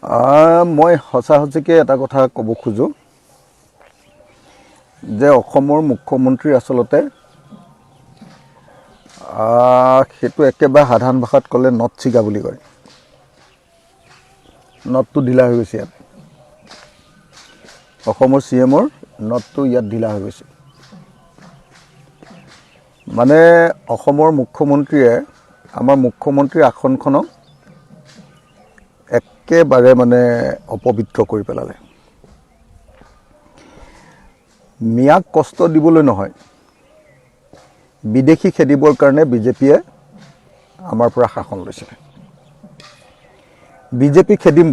মই সঁচাসঁচিকৈ এটা কথা ক'ব খোজোঁ যে অসমৰ মুখ্যমন্ত্ৰী আচলতে সেইটো একেবাৰে সাধাৰণ ভাষাত ক'লে নট ছিগা বুলি কয়। নটটো ঢিলা হৈ গৈছে ইয়াত। অসমৰ CMৰ নটটো ইয়াত ঢিলা হৈ গৈছে। মানে অসমৰ মুখ্যমন্ত্ৰীয়ে আমাৰ মুখ্যমন্ত্ৰীৰ আসনখনক একেবাৰে মানে অপবিত্ৰ কৰি পেলালে। মিয়াক কষ্ট দিবলৈ নহয়, বিদেশী খেদিবৰ কাৰণে বিজেপিয়ে আমাৰ পৰা শাসন লৈছিলে। বিজেপিক খেদিম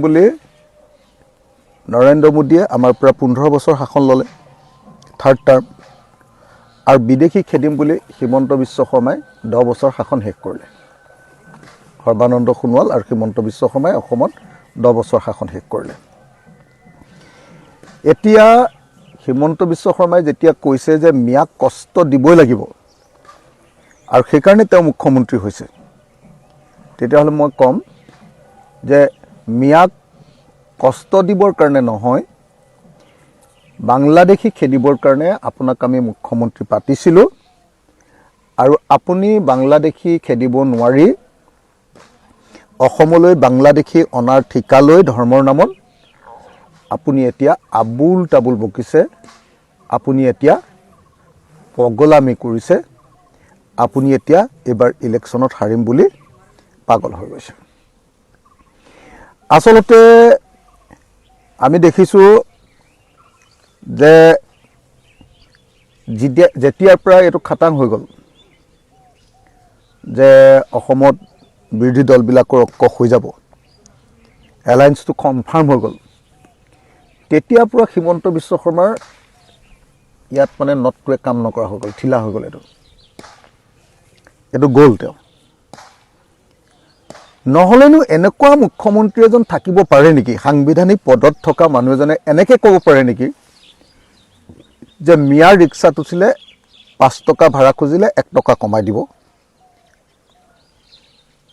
বুলি নৰেন্দ্ৰ মোদীয়ে আমাৰ পৰা 15 বছৰ শাসন ল'লে, 3rd টাৰ্ম, আৰু বিদেশী খেদিম বুলি হিমন্ত বিশ্ব শৰ্মাই 10 বছৰ শাসন শেষ কৰিলে। সৰ্বানন্দ সোণোৱাল আৰু হিমন্ত বিশ্ব শৰ্মাই অসমত 10 বছৰ শাসন শেষ কৰিলে। এতিয়া হিমন্ত বিশ্ব শৰ্মাই যেতিয়া কৈছে যে মিয়াক কষ্ট দিবই লাগিব আৰু সেইকাৰণে তেওঁ মুখ্যমন্ত্ৰী হৈছে, তেতিয়াহ'লে মই ক'ম যে মিয়াক কষ্ট দিবৰ কাৰণে নহয়, বাংলাদেশী খেদিবৰ কাৰণে আপোনাক আমি মুখ্যমন্ত্ৰী পাতিছিলোঁ আৰু আপুনি বাংলাদেশী খেদিব নোৱাৰি অসমলৈ বাংলাদেশী অনাৰ ঠিকা লৈ ধৰ্মৰ নামত আপুনি এতিয়া আবুল তাবুল বকিছে, আপুনি এতিয়া পগলামি কৰিছে, আপুনি এতিয়া এইবাৰ ইলেকশ্যনত হাৰিম বুলি পাগল হৈ গৈছে। আচলতে আমি দেখিছোঁ যে যেতিয়াৰ পৰা এইটো খাটাং হৈ গ'ল যে অসমত বিৰোধী দলবিলাকৰ অক্ষ হৈ যাব, এলায়েন্সটো কনফাৰ্ম হৈ গ'ল, তেতিয়াৰ পৰা হিমন্ত বিশ্ব শৰ্মাৰ ইয়াত মানে নটটোৱে কাম নকৰা হৈ গ'ল, ঢিলা হৈ গ'ল। এইটো গ'ল তেওঁ। নহ'লেনো এনেকুৱা মুখ্যমন্ত্ৰী এজন থাকিব পাৰে নেকি? সাংবিধানিক পদত থকা মানুহ এজনে এনেকৈ ক'ব পাৰে নেকি যে মিয়াৰ ৰিক্সাত উঠিলে 5 টকা ভাড়া খুজিলে 1 টকা কমাই দিব?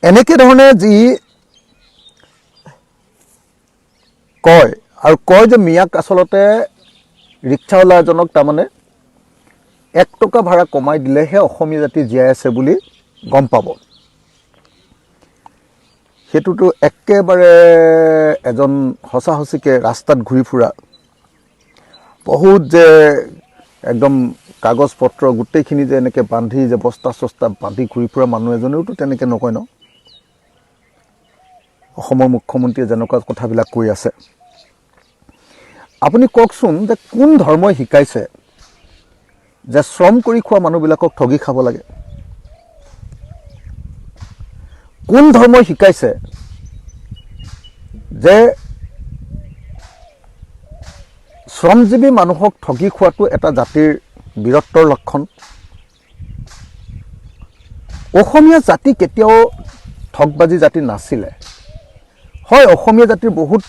এনেকৈ ধৰণে যি কয় আৰু কয় যে মিয়াক আচলতে ৰিক্সাৱালা এজনক তাৰমানে 1 টকা ভাড়া কমাই দিলেহে অসমীয়া জাতি জীয়াই আছে বুলি গম পাব। সেইটোতো একেবাৰে এজন সঁচাসঁচিকৈ ৰাস্তাত ঘূৰি ফুৰা, বহুত যে একদম কাগজ পত্ৰ গোটেইখিনি যে এনেকৈ বান্ধি যে বস্তা চস্তা বান্ধি ঘূৰি ফুৰা মানুহ এজনেওতো তেনেকৈ নকয় ন। অসমৰ মুখ্যমন্ত্ৰীয়ে যেনেকুৱা কথাবিলাক কৈ আছে, আপুনি কওকচোন যে কোন ধৰ্মই শিকাইছে যে শ্ৰম কৰি খোৱা মানুহবিলাকক ঠগি খাব লাগে? কোন ধৰ্মই শিকাইছে যে শ্ৰমজীৱী মানুহক ঠগি খোৱাটো এটা জাতিৰ বীৰত্বৰ লক্ষণ? অসমীয়া জাতি কেতিয়াও ঠগবাজি জাতি নাছিলে। হয়, অসমীয়া জাতিৰ বহুত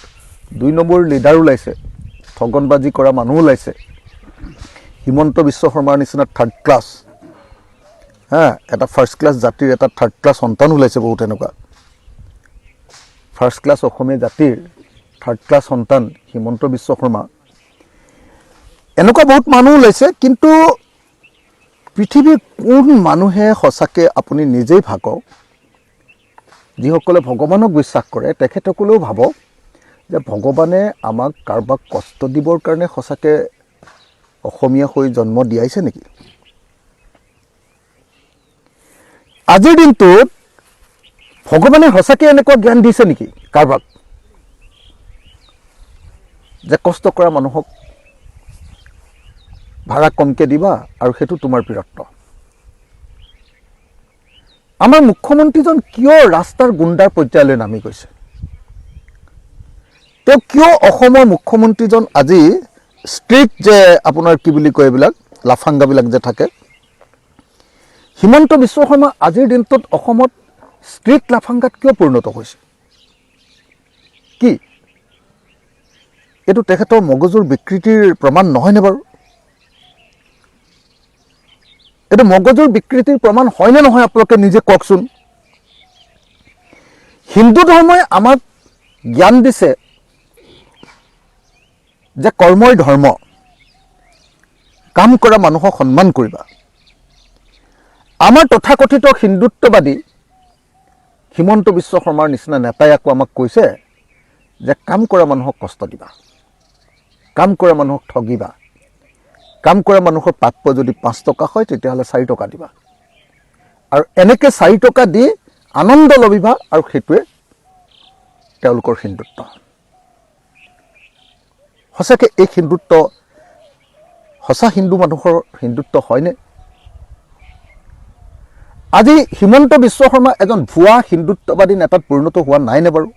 2 নম্বৰ লিডাৰ ওলাইছে, ঠগনবাজি কৰা মানুহ ওলাইছে, হিমন্ত বিশ্ব শৰ্মাৰ নিচিনা 3rd ক্লাছ, এটা 1st ক্লাছ জাতিৰ এটা 3rd ক্লাছ সন্তান ওলাইছে বহুত। এনেকুৱা 1st ক্লাছ অসমীয়া জাতিৰ 3rd ক্লাছ সন্তান হিমন্ত বিশ্ব শৰ্মা, এনেকুৱা বহুত মানুহ ওলাইছে। কিন্তু পৃথিৱীৰ কোন মানুহে সঁচাকৈ আপুনি নিজেই ভাবক, যিসকলে ভগৱানক বিশ্বাস কৰে তেখেতসকলেও ভাবক যে ভগৱানে আমাক কাৰোবাক কষ্ট দিবৰ কাৰণে সঁচাকৈ অসমীয়া হৈ জন্ম দিয়াইছে নেকি? আজিৰ দিনটোত ভগৱানে সঁচাকৈ এনেকুৱা জ্ঞান দিছে নেকি কাৰোবাক যে কষ্ট কৰা মানুহক ভাড়া কমকৈ দিবা আৰু সেইটো তোমাৰ বীৰত্ব? আমাৰ মুখ্যমন্ত্ৰীজন কিয় ৰাস্তাৰ গুণ্ডাৰ পৰ্যায়লৈ নামি গৈছে? তেওঁ কিয় অসমৰ মুখ্যমন্ত্ৰীজন আজি ষ্ট্ৰিক্ট যে আপোনাৰ কি বুলি কয় এইবিলাক লাফাংগাবিলাক যে থাকে, হিমন্ত বিশ্ব শৰ্মা আজিৰ দিনটোত অসমত ষ্ট্ৰিক্ট লাফাংগাত কিয় পৰিণত হৈছে? কি এইটো তেখেতৰ মগজুৰ বিকৃতিৰ প্ৰমাণ নহয়নে বাৰু? এইটো মগজুৰ বিকৃতিৰ প্ৰমাণ হয়নে নহয় আপোনালোকে নিজে কওকচোন। হিন্দু ধৰ্মই আমাক জ্ঞান দিছে যে কৰ্মই ধৰ্ম, কাম কৰা মানুহক সন্মান কৰিবা। আমাৰ তথাকথিত হিন্দুত্ববাদী হিমন্ত বিশ্ব শৰ্মাৰ নিচিনা নেতাই আকৌ আমাক কৈছে যে কাম কৰা মানুহক কষ্ট দিবা, কাম কৰা মানুহক ঠগিবা, কাম কৰা মানুহৰ প্ৰাপ্য যদি 5 টকা হয় তেতিয়াহ'লে 4 টকা দিবা, আৰু এনেকৈ 4 টকা দি আনন্দ লভিবা, আৰু সেইটোৱে তেওঁলোকৰ হিন্দুত্ব। সঁচাকৈ এই হিন্দুত্ব সঁচা হিন্দু মানুহৰ হিন্দুত্ব হয়নে? আজি হিমন্ত বিশ্ব শৰ্মা এজন ভুৱা হিন্দুত্ববাদী নেতাত পৰিণত হোৱা নাইনে বাৰু?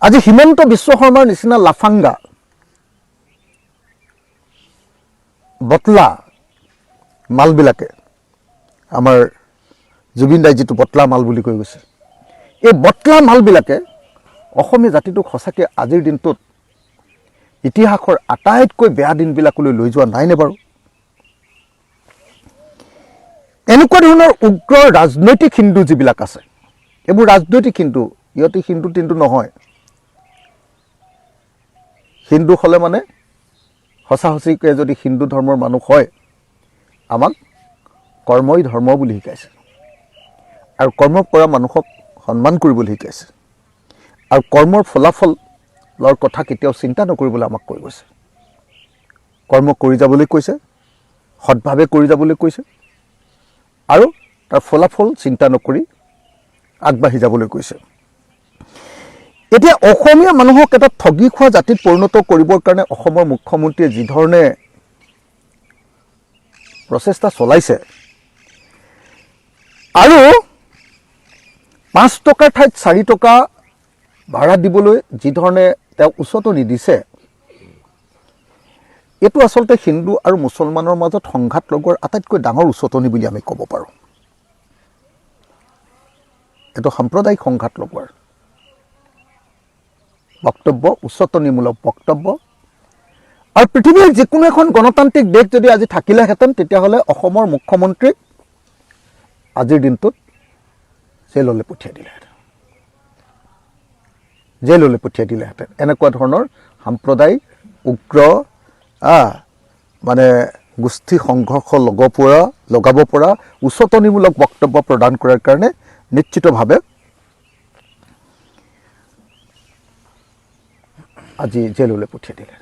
আজি হিমন্ত বিশ্ব শৰ্মাৰ নিচিনা লাফাংগা, বটলা মালবিলাকে, আমাৰ জুবিন দাই যিটো বটলা মাল বুলি কৈ গৈছে, এই বটলা মালবিলাকে অসমীয়া জাতিটোক সঁচাকৈ আজিৰ দিনটোত ইতিহাসৰ আটাইতকৈ বেয়া দিনবিলাকলৈ লৈ যোৱা নাইনে বাৰু? এনেকুৱা ধৰণৰ উগ্ৰ ৰাজনৈতিক হিন্দু যিবিলাক আছে, এইবোৰ ৰাজনৈতিক হিন্দু, ইহঁতে হিন্দু তিন্দু নহয়। হিন্দু হ'লে মানে সঁচা সঁচিকৈ যদি হিন্দু ধৰ্মৰ মানুহ হয়, আমাক কৰ্মই ধৰ্ম বুলি শিকাইছে, আৰু কৰ্ম কৰা মানুহক সন্মান কৰিবলৈ শিকাইছে, আৰু কৰ্মৰ ফলাফলৰ কথা কেতিয়াও চিন্তা নকৰিবলৈ আমাক কৈ গৈছে। কৰ্ম কৰি যাবলৈ কৈছে, সৎভাৱে কৰি যাবলৈ কৈছে, আৰু তাৰ ফলাফল চিন্তা নকৰি আগবাঢ়ি যাবলৈ কৈছে। এতিয়া অসমীয়া মানুহক এটা ঠগি খোৱা জাতিত পৰিণত কৰিবৰ কাৰণে অসমৰ মুখ্যমন্ত্ৰীয়ে যি ধৰণে প্ৰচেষ্টা চলাইছে, আৰু 5 টকাৰ ঠাইত 4 টকা ভাড়া দিবলৈ যি ধৰণে তেওঁ উচতনি দিছে, এইটো আচলতে হিন্দু আৰু মুছলমানৰ মাজত সংঘাত লগোৱাৰ আটাইতকৈ ডাঙৰ উচতনি বুলি আমি ক'ব পাৰোঁ। এইটো সাম্প্ৰদায়িক সংঘাত লগোৱাৰ বক্তব্য, উচতনিমূলক বক্তব্য। আৰু পৃথিৱীৰ যিকোনো এখন গণতান্ত্ৰিক দেশ যদি আজি থাকিলেহেঁতেন, তেতিয়াহ'লে অসমৰ মুখ্যমন্ত্ৰীক আজিৰ দিনটোত জেললৈ পঠিয়াই দিলেহেঁতেন, জেললৈ পঠিয়াই দিলেহেঁতেন। এনেকুৱা ধৰণৰ সাম্প্ৰদায়িক উগ্ৰ মানে গোষ্ঠী সংঘৰ্ষ লগাব পৰা উচতনিমূলক বক্তব্য প্ৰদান কৰাৰ কাৰণে নিশ্চিতভাৱে আজি জেললৈ পঠিয়াই দিলে।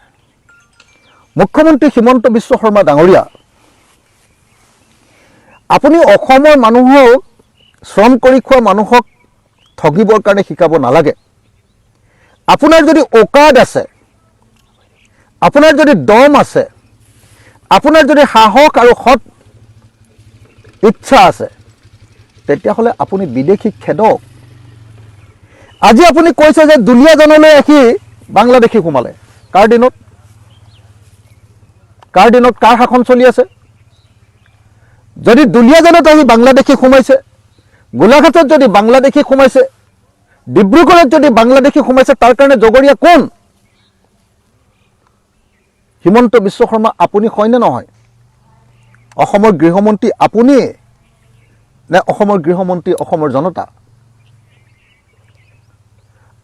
মুখ্যমন্ত্ৰী হিমন্ত বিশ্ব শৰ্মা ডাঙৰীয়া, আপুনি অসমৰ মানুহক, শ্ৰম কৰি খোৱা মানুহক ঠগিবৰ কাৰণে শিকাব নালাগে। আপোনাৰ যদি অকাদ আছে, আপোনাৰ যদি দম আছে, আপোনাৰ যদি সাহস আৰু সৎ ইচ্ছা আছে, তেতিয়াহ'লে আপুনি বিদেশী খেদক। আজি আপুনি কৈছে যে দুলীয়াজনলৈ আহি বাংলাদেশী সোমালে। কাৰ দিনত? কাৰ দিনত? কাৰ শাসন চলি আছে? যদি দুলীয়াজনত আহি বাংলাদেশী সোমাইছে, গোলাঘাটত যদি বাংলাদেশী সোমাইছে, ডিব্ৰুগড়ত যদি বাংলাদেশী সোমাইছে, তাৰ কাৰণে জগৰীয়া কোন? হিমন্ত বিশ্ব শৰ্মা আপুনি হয়নে নহয়? অসমৰ গৃহমন্ত্ৰী আপুনি নে অসমৰ গৃহমন্ত্ৰী অসমৰ জনতা?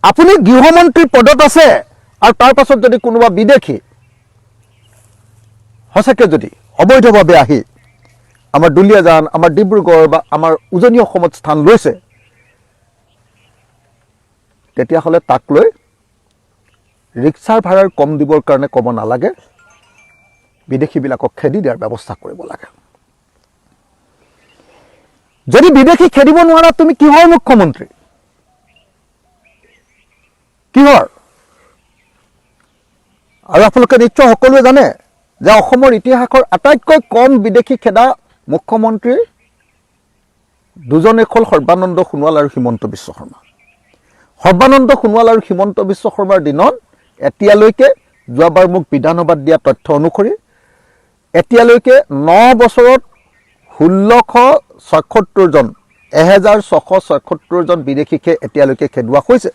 আপুনি গৃহমন্ত্ৰীৰ পদত আছে, আৰু তাৰ পাছত যদি কোনোবা বিদেশী সঁচাকৈ যদি অবৈধভাৱে আহি আমাৰ দুলীয়াজান, আমাৰ ডিব্ৰুগড় বা আমাৰ উজনি অসমত স্থান লৈছে, তেতিয়াহ'লে তাক লৈ ৰিক্সাৰ ভাড়াৰ কম দিবৰ কাৰণে ক'ব নালাগে, বিদেশীবিলাকক খেদি দিয়াৰ ব্যৱস্থা কৰিব লাগে। যদি বিদেশী খেদিব নোৱাৰা, তুমি কিহৰ মুখ্যমন্ত্ৰী? কিহৰ? আৰু আপোনালোকে নিশ্চয় সকলোৱে জানে যে অসমৰ ইতিহাসৰ আটাইতকৈ কম বিদেশী খেদা মুখ্যমন্ত্ৰী দুজনে হ'ল সৰ্বানন্দ সোণোৱাল আৰু হিমন্ত বিশ্ব শৰ্মা। সৰ্বানন্দ সোণোৱাল আৰু হিমন্ত বিশ্ব শৰ্মাৰ দিনত এতিয়ালৈকে, যোৱাবাৰ মোক বিধানসভাত দিয়া তথ্য অনুসৰি, এতিয়ালৈকে 9 বছৰত 1676জন বিদেশীকে এতিয়ালৈকে খেদোৱা হৈছে।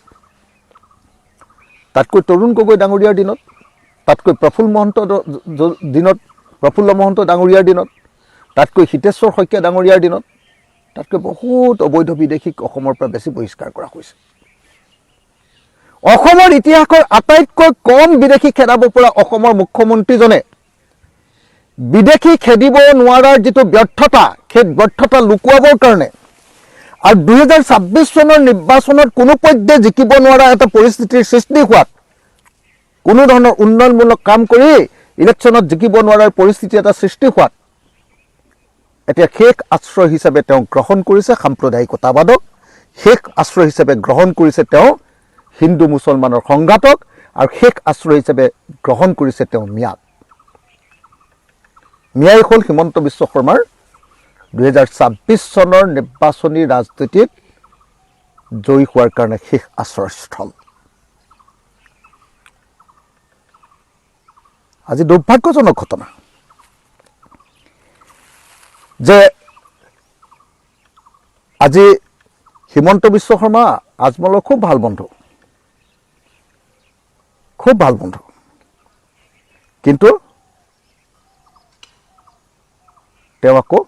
তাতকৈ তৰুণ গগৈ ডাঙৰীয়াৰ দিনত, তাতকৈ প্ৰফুল্ল মহন্ত ডাঙৰীয়াৰ দিনত, তাতকৈ হিতেশ্বৰ শইকীয়া ডাঙৰীয়াৰ দিনত তাতকৈ বহুত অবৈধ বিদেশীক অসমৰ পৰা বেছি বহিষ্কাৰ কৰা হৈছে। অসমৰ ইতিহাসৰ আটাইতকৈ কম বিদেশী খেদাব পৰা অসমৰ মুখ্যমন্ত্ৰীজনে বিদেশী খেদিব নোৱাৰাৰ যিটো ব্যৰ্থতা, সেই ব্যৰ্থতা লুকুৱাবৰ কাৰণে আৰু 2026 চনৰ নিৰ্বাচনত কোনো পধ্যে জিকিব নোৱাৰা এটা পৰিস্থিতিৰ সৃষ্টি হোৱাত, কোনো ধৰণৰ উন্নয়নমূলক কাম কৰি ইলেকশ্যনত জিকিব নোৱাৰাৰ পৰিস্থিতি এটা সৃষ্টি হোৱাত এতিয়া শেষ আশ্ৰয় হিচাপে তেওঁ গ্ৰহণ কৰিছে সাম্প্ৰদায়িকতাবাদক, শেষ আশ্ৰয় হিচাপে গ্ৰহণ কৰিছে তেওঁ হিন্দু মুছলমানৰ সংঘাতক, আৰু শেষ আশ্ৰয় হিচাপে গ্ৰহণ কৰিছে তেওঁ মিয়াক। মিয়াই হ'ল হিমন্ত বিশ্ব শৰ্মাৰ 2026 চনৰ নিৰ্বাচনী ৰাজনীতিত জয়ী হোৱাৰ কাৰণে শেষ আশ্ৰয়স্থল। আজি দুৰ্ভাগ্যজনক ঘটনা যে আজি হিমন্ত বিশ্ব শৰ্মা আজমলৰ খুব ভাল বন্ধু, কিন্তু তেওঁ আকৌ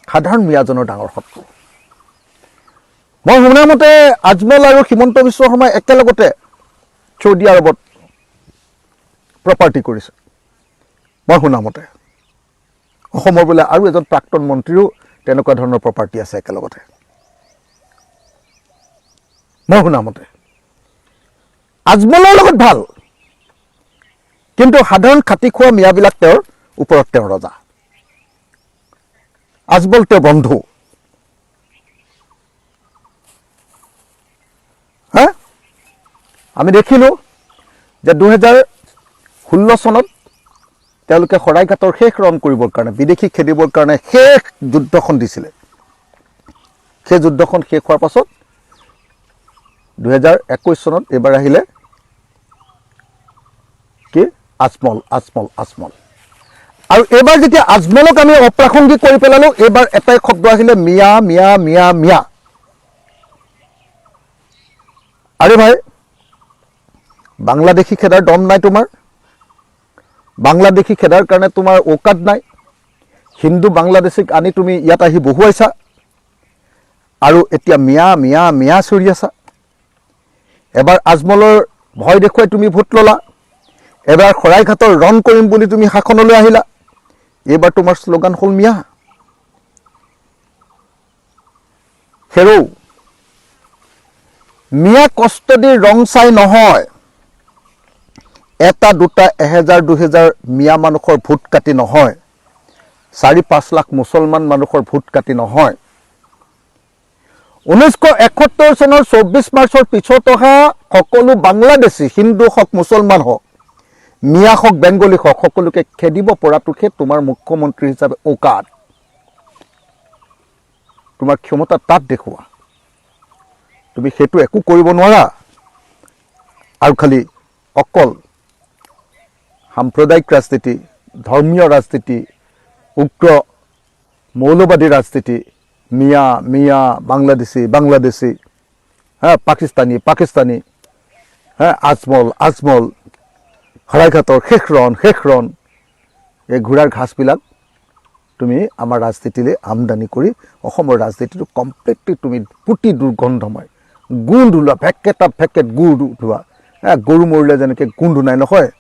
সাধাৰণ মিয়াজনৰ ডাঙৰ শত্ৰু। মই শুনা মতে আজমল আৰু হিমন্ত বিশ্ব শৰ্মাই একেলগতে চৌদি আৰবত প্ৰপাৰ্টি কৰিছে। মই শুনা মতে অসমৰ বোলে আৰু এজন প্ৰাক্তন মন্ত্ৰীৰো তেনেকুৱা ধৰণৰ প্ৰপাৰ্টি আছে একেলগতে। মই শুনা মতে আজমলৰ লগত ভাল, কিন্তু সাধাৰণ খাটি খোৱা মিয়াবিলাক তেওঁৰ ওপৰত তেওঁ ৰজা। আজমল তেওঁ বন্ধু। আমি দেখিলোঁ যে 2016 চনত তেওঁলোকে শৰাইঘাটৰ শেষ ৰণ কৰিবৰ কাৰণে, বিদেশী খেদিবৰ কাৰণে শেষ যুদ্ধখন দিছিলে। সেই যুদ্ধখন শেষ হোৱাৰ পাছত 2021 চনত এইবাৰ আহিলে কি আজমল। আৰু এইবাৰ যেতিয়া আজমলক আমি অপ্ৰাসংগিক কৰি পেলালোঁ, এইবাৰ এটাই শব্দ আহিলে মিয়া মিয়া মিয়া মিয়া। আৰে ভাই, বাংলাদেশী খেদাৰ দম নাই তোমাৰ, বাংলাদেশী খেদাৰ কাৰণে তোমাৰ ঔকাত নাই। হিন্দু বাংলাদেশীক আনি তুমি ইয়াত আহি বহুৱাইছা আৰু এতিয়া মিয়া মিয়া মিয়া চৰি আছা। এবাৰ আজমলৰ ভয় দেখুৱাই তুমি ভোট ল'লা, এবাৰ শৰাইঘাটৰ ৰণ কৰিম বুলি তুমি শাসনলৈ আহিলা, এইবাৰ তোমাৰ শ্লোগান হ'ল মিয়া। হেৰৌ, মিয়া কষ্ট দি ৰং চাই নহয়, এটা দুটা 1000-2000 মিয়া মানুহৰ ভোট কাটি নহয়, 4-5 লাখ মুছলমান মানুহৰ ভোট কাটি নহয়। 1971 চনৰ 24 মাৰ্চৰ পিছত অহা সকলো বাংলাদেশী, হিন্দু হওক মুছলমান হওক, মিয়া হওক বেংগলী হওক, সকলোকে খেদিব পৰাটোহে তোমাৰ মুখ্যমন্ত্ৰী হিচাপে ঔকাত। তোমাৰ ক্ষমতা তাত দেখুওৱা, তুমি সেইটো একো কৰিব নোৱাৰা। আৰু খালি অকল সাম্প্ৰদায়িক ৰাজনীতি, ধৰ্মীয় ৰাজনীতি, উগ্ৰ মৌলবাদী ৰাজনীতি, মিয়া মিয়া, বাংলাদেশী, পাকিস্তানী, আজমল, শৰাইঘাটৰ শেষ ৰণ, এই ঘোঁৰাৰ ঘাঁচবিলাক তুমি আমাৰ ৰাজনীতিলৈ আমদানি কৰি অসমৰ ৰাজনীতিটো কমপ্লিটলি তুমি পুতি দুৰ্গন্ধময়, গোন্ধ ওলোৱা, ভেকেট গোন্ধ ওলোৱা, গৰু মৰিলে যেনেকৈ গোন্ধ নাই নহয়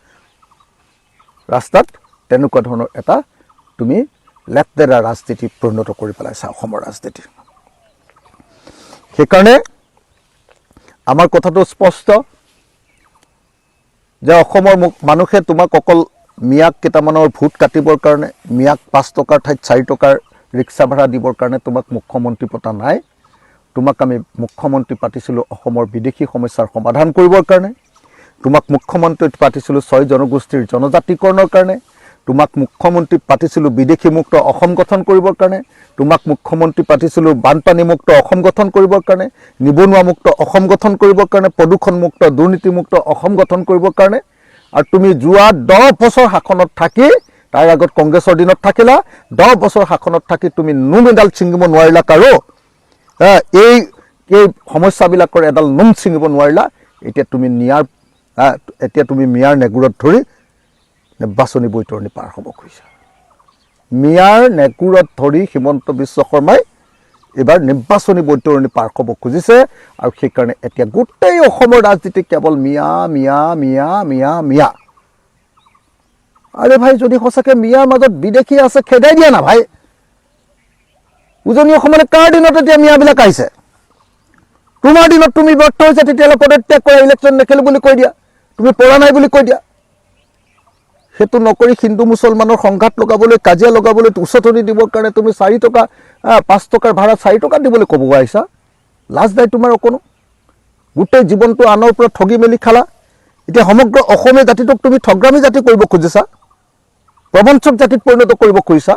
ৰাস্তাত, তেনেকুৱা ধৰণৰ এটা তুমি লেতেৰা ৰাজনীতি পৰিণত কৰি পেলাইছা অসমৰ ৰাজনীতি। সেইকাৰণে আমাৰ কথাটো স্পষ্ট যে অসমৰ মানুহে তোমাক অকল মিয়াক কেইটামানৰ ভোট কাটিবৰ কাৰণে, মিয়াক 5 টকাৰ ঠাইত 4 টকাৰ ৰিক্সা ভাড়া দিবৰ কাৰণে তোমাক মুখ্যমন্ত্ৰী পতা নাই। তোমাক আমি মুখ্যমন্ত্ৰী পাতিছিলোঁ অসমৰ বিদেশী সমস্যাৰ সমাধান কৰিবৰ কাৰণে, তোমাক মুখ্যমন্ত্ৰী পাতিছিলোঁ 6 জনগোষ্ঠীৰ জনজাতিকৰণৰ কাৰণে, তোমাক মুখ্যমন্ত্ৰী পাতিছিলোঁ বিদেশীমুক্ত অসম গঠন কৰিবৰ কাৰণে, তোমাক মুখ্যমন্ত্ৰী পাতিছিলোঁ বানপানীমুক্ত অসম গঠন কৰিবৰ কাৰণে, নিবনুৱামুক্ত অসম গঠন কৰিবৰ কাৰণে, প্ৰদূষণমুক্ত দুৰ্নীতিমুক্ত অসম গঠন কৰিবৰ কাৰণে। আৰু তুমি যোৱা 10 বছৰ শাসনত থাকি, তাৰ আগত কংগ্ৰেছৰ দিনত থাকিলা, 10 বছৰ শাসনত থাকি তুমি নোম এডাল ছিঙিব নোৱাৰিলা কাৰো, এই সমস্যাবিলাকৰ এডাল নোম ছিঙিব নোৱাৰিলা। এতিয়া তুমি মিয়াৰ নেগুৰত ধৰি নিৰ্বাচনী বৈতৰণি পাৰ হ'ব খুজিছা। মিয়াৰ নেগুৰত ধৰি হিমন্ত বিশ্ব শৰ্মাই এইবাৰ নিৰ্বাচনী বৈতৰণি পাৰ হ'ব খুজিছে আৰু সেইকাৰণে এতিয়া গোটেই অসমৰ ৰাজনীতি কেৱল মিয়া মিয়া মিয়া মিয়া মিয়া আৰে ভাই যদি সঁচাকৈ মিয়াৰ মাজত বিদেশী আছে খেদাই দিয়া না ভাই উজনি অসমলৈ কাৰ দিনত এতিয়া মিয়াবিলাক আহিছে তোমাৰ দিনত তুমি ব্যৰ্থ হৈছে তেতিয়াহ'লে পদত্যাগ কৰা ইলেকশ্যন নেখেলো বুলি কৈ দিয়া তুমি পৰা নাই বুলি কৈ দিয়া সেইটো নকৰি হিন্দু মুছলমানৰ সংঘাত লগাবলৈ কাজিয়া লগাবলৈ উচতনি দিবৰ কাৰণে তুমি 4 টকা 5 টকাৰ ভাড়া 4 টকা দিবলৈ ক'ব আহিছা লাজ নাই তোমাৰ অকণো গোটেই জীৱনটো আনৰ পৰা ঠগি মেলি খালা এতিয়া সমগ্ৰ অসমীয়া জাতিটোক তুমি ঠগ্ৰামী জাতি কৰিব খুজিছা প্ৰবঞ্চক জাতিত পৰিণত কৰিব খুজিছা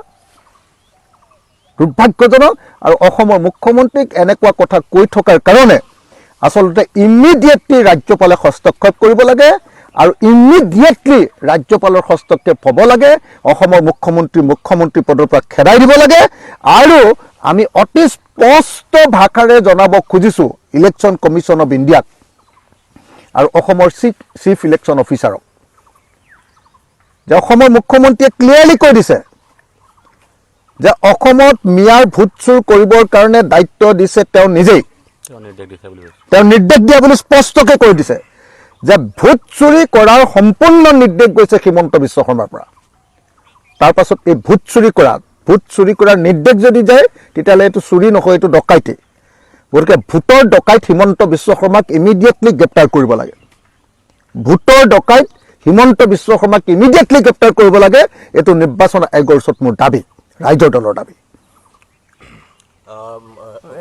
দুৰ্ভাগ্যজনক আৰু অসমৰ মুখ্যমন্ত্ৰীক এনেকুৱা কথা কৈ থকাৰ কাৰণে আচলতে ইমিডিয়েটলি ৰাজ্যপালে হস্তক্ষেপ কৰিব লাগে আৰু ইমিডিয়েটলি ৰাজ্যপালৰ হস্তক্ষেপ হ'ব লাগে অসমৰ মুখ্যমন্ত্ৰী পদৰ পৰা খেদাই দিব লাগে আৰু আমি অতি স্পষ্ট ভাষাৰে জনাব খুজিছো ইলেকশ্যন কমিশ্যন অফ ইণ্ডিয়াক আৰু অসমৰ চিফ ইলেকশ্যন অফিচাৰক যে অসমৰ মুখ্যমন্ত্ৰীয়ে ক্লিয়াৰলি কৈ দিছে যে অসমত মিয়াৰ ভোট চুৰ কৰিবৰ কাৰণে দায়িত্ব দিছে তেওঁ নিজেই তেওঁ নিৰ্দেশ দিয়া বুলি স্পষ্টকৈ কৈ দিছে যে ভোট চুৰি কৰাৰ সম্পূৰ্ণ নিৰ্দেশ গৈছে হিমন্ত বিশ্ব শৰ্মাৰ পৰা তাৰ পাছত এই ভোট চুৰি কৰাৰ নিৰ্দেশ যদি যায় তেতিয়াহ'লে এইটো চুৰি নহয় এইটো ডকাইতি গতিকে ভোটৰ ডকাইত হিমন্ত বিশ্ব শৰ্মাক ইমিডিয়েটলি গ্ৰেপ্তাৰ কৰিব লাগে ভোটৰ ডকাইত হিমন্ত বিশ্ব শৰ্মাক ইমিডিয়েটলি গ্ৰেপ্তাৰ কৰিব লাগে এইটো নিৰ্বাচন আয়োগৰ ওচৰত মোৰ দাবী ৰাইজৰ দলৰ দাবী